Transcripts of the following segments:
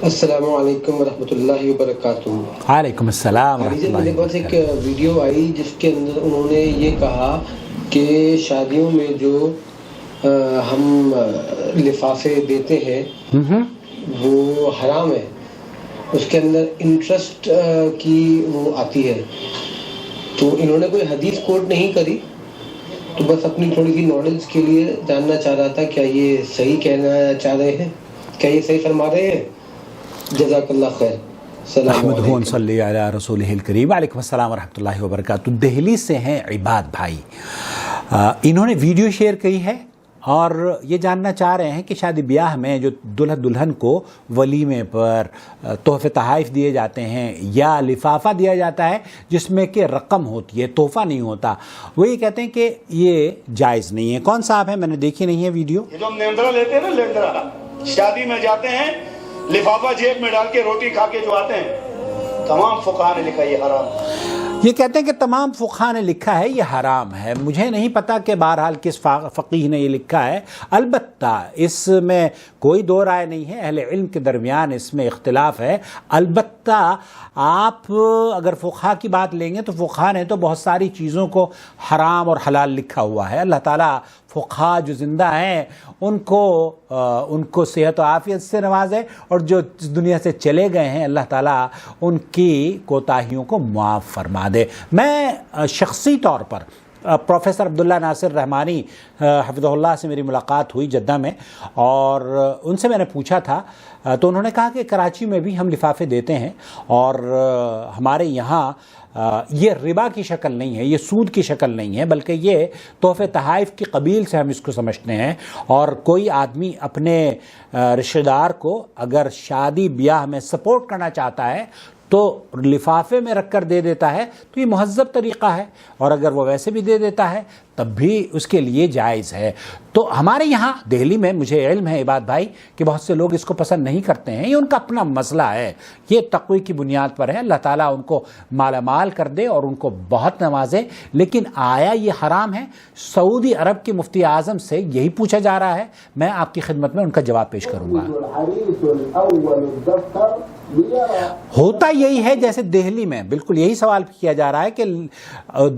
السلام علیکم ورحمۃ اللہ وبرکاتہ۔ وعلیکم السلام ورحمۃ اللہ میرے پاس ایک ویڈیو آئی جس کے اندر انہوں نے یہ کہا کہ شادیوں میں جو ہم لفافے دیتے ہیں وہ حرام ہے، اس کے اندر انٹرسٹ کی وہ آتی ہے۔ تو انہوں نے کوئی حدیث کوٹ نہیں کری، تو بس اپنی تھوڑی سی نالج کے لیے جاننا چاہ رہا تھا کیا یہ صحیح کہنا چاہ رہے ہیں، کیا یہ صحیح فرما رہے ہیں؟ جزاک اللہ خیر۔ احمد صلی علی رسولہ الکریم۔ وعلیکم السلام ورحمۃ اللہ وبرکاتہ۔ دہلی سے ہیں عباد بھائی، انہوں نے ویڈیو شیئر کی ہے اور یہ جاننا چاہ رہے ہیں کہ شادی بیاہ میں جو دلہا دلہن کو ولیمے پر تحفے تحائف دیے جاتے ہیں یا لفافہ دیا جاتا ہے جس میں کہ رقم ہوتی ہے، تحفہ نہیں ہوتا، وہ یہ کہتے ہیں کہ یہ جائز نہیں ہے۔ کون صاحب ہے؟ میں نے دیکھی نہیں ہے ویڈیو۔ یہ جو ہم لیندرا لیتے ہیں نا، لیندرا شادی میں جاتے ہیں، لفافہ جیب میں ڈال کے روٹی کھا کے جو آتے ہیں، تمام فقہاء نے لکھا یہ حرام۔ یہ کہتے ہیں کہ تمام فقہاء نے لکھا ہے یہ حرام ہے۔ مجھے نہیں پتا کہ بہرحال کس فقیہ نے یہ لکھا ہے، البتہ اس میں کوئی دو رائے نہیں ہے، اہل علم کے درمیان اس میں اختلاف ہے۔ البتہ آپ اگر فقہاء کی بات لیں گے تو فقہاء نے تو بہت ساری چیزوں کو حرام اور حلال لکھا ہوا ہے۔ اللہ تعالیٰ فقہاء جو زندہ ہیں ان کو صحت و عافیت سے نوازے، اور جو دنیا سے چلے گئے ہیں اللہ تعالیٰ ان کی کوتاہیوں کو معاف فرما دے۔ میں شخصی طور پر پروفیسر عبداللہ ناصر رحمانی حفظہ اللہ سے میری ملاقات ہوئی جدہ میں، اور ان سے میں نے پوچھا تھا تو انہوں نے کہا کہ کراچی میں بھی ہم لفافے دیتے ہیں، اور ہمارے یہاں یہ ربا کی شکل نہیں ہے، یہ سود کی شکل نہیں ہے، بلکہ یہ تحفے تحائف کی قبیل سے ہم اس کو سمجھتے ہیں۔ اور کوئی آدمی اپنے رشتہ دار کو اگر شادی بیاہ میں سپورٹ کرنا چاہتا ہے تو لفافے میں رکھ کر دے دیتا ہے، تو یہ مہذب طریقہ ہے، اور اگر وہ ویسے بھی دے دیتا ہے تب بھی اس کے لیے جائز ہے۔ تو ہمارے یہاں دہلی میں مجھے علم ہے عباد بھائی کہ بہت سے لوگ اس کو پسند نہیں کرتے ہیں، یہ ان کا اپنا مسئلہ ہے، یہ تقوی کی بنیاد پر ہے۔ اللہ تعالیٰ ان کو مالا مال کر دے اور ان کو بہت نوازے، لیکن آیا یہ حرام ہے؟ سعودی عرب کے مفتی اعظم سے یہی پوچھا جا رہا ہے، میں آپ کی خدمت میں ان کا جواب پیش کروں گا۔ ہوتا یہی ہے جیسے دہلی میں بالکل یہی سوال کیا جا رہا ہے کہ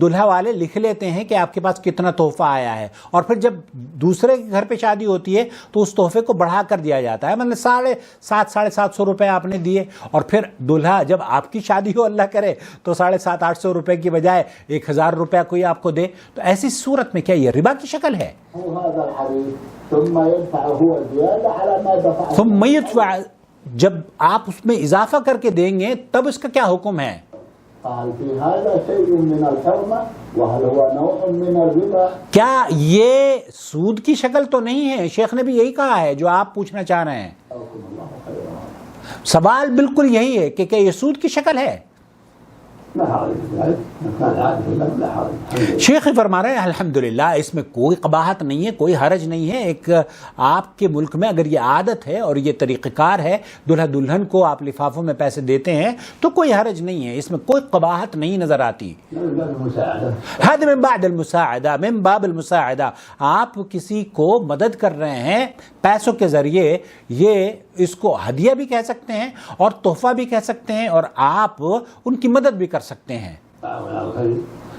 دلہا والے لکھ لیتے ہیں کہ آپ کے پاس کتنا تحفہ آیا ہے، اور پھر جب دوسرے کے گھر پہ شادی ہوتی ہے تو اس تحفے کو بڑھا کر دیا جاتا ہے، مطلب 750 روپے آپ نے دیے، اور پھر دلہا جب آپ کی شادی ہو اللہ کرے تو 750-800 روپے کی بجائے 1000 روپیہ کوئی آپ کو دے، تو ایسی صورت میں کیا یہ ربا کی شکل ہے؟ ثم يدفع، جب آپ اس میں اضافہ کر کے دیں گے تب اس کا کیا حکم ہے؟ کیا یہ سود کی شکل تو نہیں ہے؟ شیخ نے بھی یہی کہا ہے جو آپ پوچھنا چاہ رہے ہیں، سوال بالکل یہی ہے کہ کیا یہ سود کی شکل ہے؟ شیخ فرما رہے ہیں الحمدللہ اس میں کوئی قباحت نہیں ہے، کوئی حرج نہیں ہے۔ ایک آپ کے ملک میں اگر یہ عادت ہے اور یہ طریقہ کار ہے، دلہا دلہن کو آپ لفافوں میں پیسے دیتے ہیں تو کوئی حرج نہیں ہے، اس میں کوئی قباحت نہیں نظر آتی۔ هذا من بعد المساعدہ، من باب المساعدہ، آپ کسی کو مدد کر رہے ہیں پیسوں کے ذریعے، یہ اس کو ہدیہ بھی کہہ سکتے ہیں اور تحفہ بھی کہہ سکتے ہیں، اور آپ ان کی مدد بھی کر سکتے ہیں۔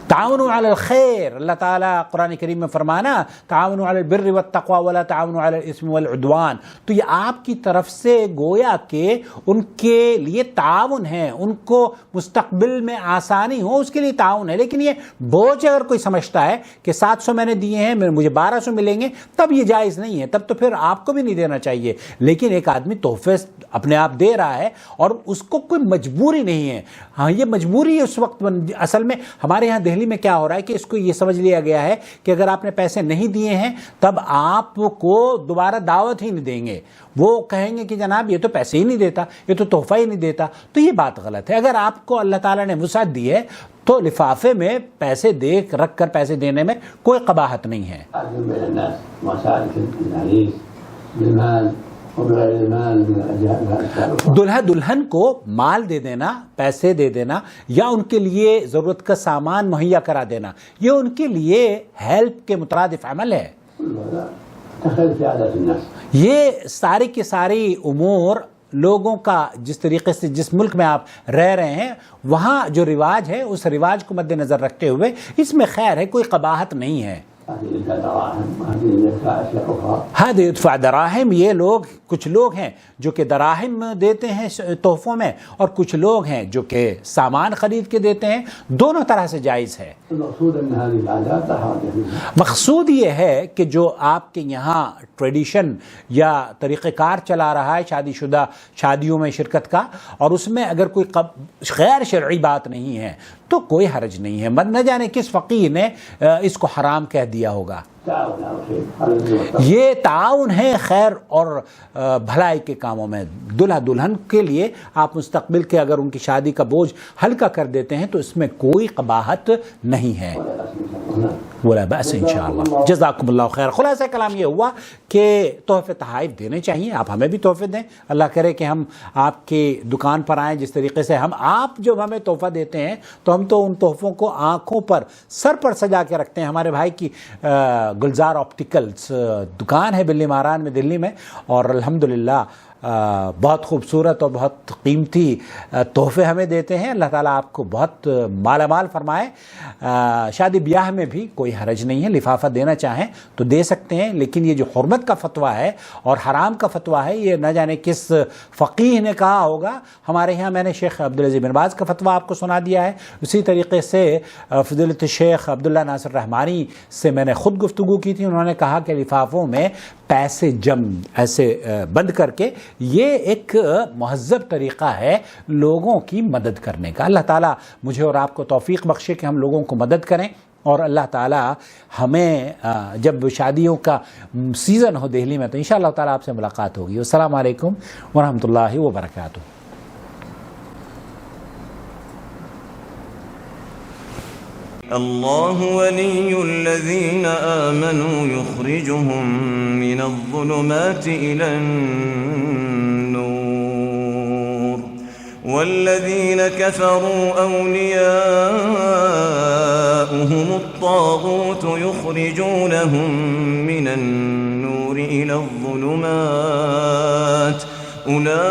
تعاونوا علی الخیر، اللہ تعالیٰ قرآن کریم میں فرمانا تعاونوا علی البر والتقوی ولا تعاونوا علی الاسم والعدوان، تو یہ آپ کی طرف سے گویا کہ ان کے لیے تعاون ہے، ان کو مستقبل میں آسانی ہو اس کے لیے تعاون ہے۔ لیکن یہ بوجھ اگر کوئی سمجھتا ہے کہ 700 میں نے دیے ہیں مجھے 1200 ملیں گے، تب یہ جائز نہیں ہے، تب تو پھر آپ کو بھی نہیں دینا چاہیے۔ لیکن ایک آدمی تحفے اپنے آپ دے رہا ہے اور اس کو کوئی مجبوری نہیں ہے، ہاں یہ مجبوری اس وقت اصل میں ہمارے یہاں دہلی میں کیا ہو رہا ہے کہ اس کو یہ سمجھ لیا گیا ہے کہ اگر آپ نے پیسے نہیں دیے ہیں تب آپ کو دوبارہ دعوت ہی نہیں دیں گے، وہ کہیں گے کہ جناب یہ تو پیسے ہی نہیں دیتا، یہ تو تحفہ ہی نہیں دیتا، تو یہ بات غلط ہے۔ اگر آپ کو اللہ تعالیٰ نے وسعت دی ہے تو لفافے میں پیسے رکھ کر پیسے دینے میں کوئی قباحت نہیں ہے۔ دلہا دلہن کو مال دے دینا، پیسے دے دینا، یا ان کے لیے ضرورت کا سامان مہیا کرا دینا، یہ ان کے لیے ہیلپ کے مترادف عمل ہے۔ یہ ساری کے ساری امور لوگوں کا جس طریقے سے جس ملک میں آپ رہ رہے ہیں وہاں جو رواج ہے اس رواج کو مد نظر رکھتے ہوئے اس میں خیر ہے، کوئی قباحت نہیں ہے۔ ہادی ادفع دراہم، یہ لوگ کچھ لوگ ہیں جو کہ دراہم دیتے ہیں تحفوں میں، اور کچھ لوگ ہیں جو کہ سامان خرید کے دیتے ہیں، دونوں طرح سے جائز ہے۔ مقصود یہ ہے کہ جو آپ کے یہاں ٹریڈیشن یا طریقہ کار چلا رہا ہے شادی شدہ شادیوں میں شرکت کا، اور اس میں اگر کوئی غیر شرعی بات نہیں ہے تو کوئی حرج نہیں ہے۔ نہ جانے کس فقیہ نے اس کو حرام کہہ دیا ہوگا۔ یہ تعاون ہے خیر اور بھلائی کے کاموں میں۔ دلہا دلہن کے لیے آپ مستقبل کے اگر ان کی شادی کا بوجھ ہلکا کر دیتے ہیں تو اس میں کوئی قباحت نہیں ہے، ولا بأس انشاءاللہ۔ جزاکم اللہ خیر۔ خلاصہ کلام یہ ہوا کہ تحفے تحائف دینے چاہیے، آپ ہمیں بھی تحفے دیں، اللہ کرے کہ ہم آپ کی دکان پر آئیں جس طریقے سے آپ جب ہمیں تحفہ دیتے ہیں تو ہم تو ان تحفوں کو آنکھوں پر سر پر سجا کے رکھتے ہیں۔ ہمارے بھائی کی گلزار آپٹیکلز دکان ہے بلی ماران میں دلی میں، اور الحمدللہ بہت خوبصورت اور بہت قیمتی تحفے ہمیں دیتے ہیں۔ اللہ تعالیٰ آپ کو بہت مالا مال فرمائے۔ شادی بیاہ میں بھی کوئی حرج نہیں ہے، لفافہ دینا چاہیں تو دے سکتے ہیں، لیکن یہ جو حرمت کا فتویٰ ہے اور حرام کا فتویٰ ہے یہ نہ جانے کس فقیہ نے کہا ہوگا۔ ہمارے یہاں میں نے شیخ عبدالعزیز بن باز کا فتویٰ آپ کو سنا دیا ہے، اسی طریقے سے فضیلت شیخ عبداللہ ناصر رحمانی سے میں نے خود گفتگو کی تھی، انہوں نے کہا کہ لفافوں میں پیسے ایسے بند کر کے یہ ایک مہذب طریقہ ہے لوگوں کی مدد کرنے کا۔ اللہ تعالیٰ مجھے اور آپ کو توفیق بخشے کہ ہم لوگوں کو مدد کریں، اور اللہ تعالیٰ ہمیں جب شادیوں کا سیزن ہو دہلی میں تو انشاءاللہ تعالیٰ آپ سے ملاقات ہوگی۔ السلام علیکم ورحمۃ اللہ وبرکاتہ۔ اللہ ولی الذین آمنوا یخرجهم من الظلمات إلى النور والذین کفروا اولیاؤهم الطاغوت یخرجونهم من النور إلى الظلمات أولئك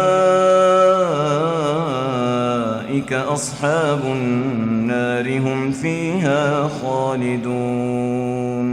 أصحاب النار هم فيها خالدون۔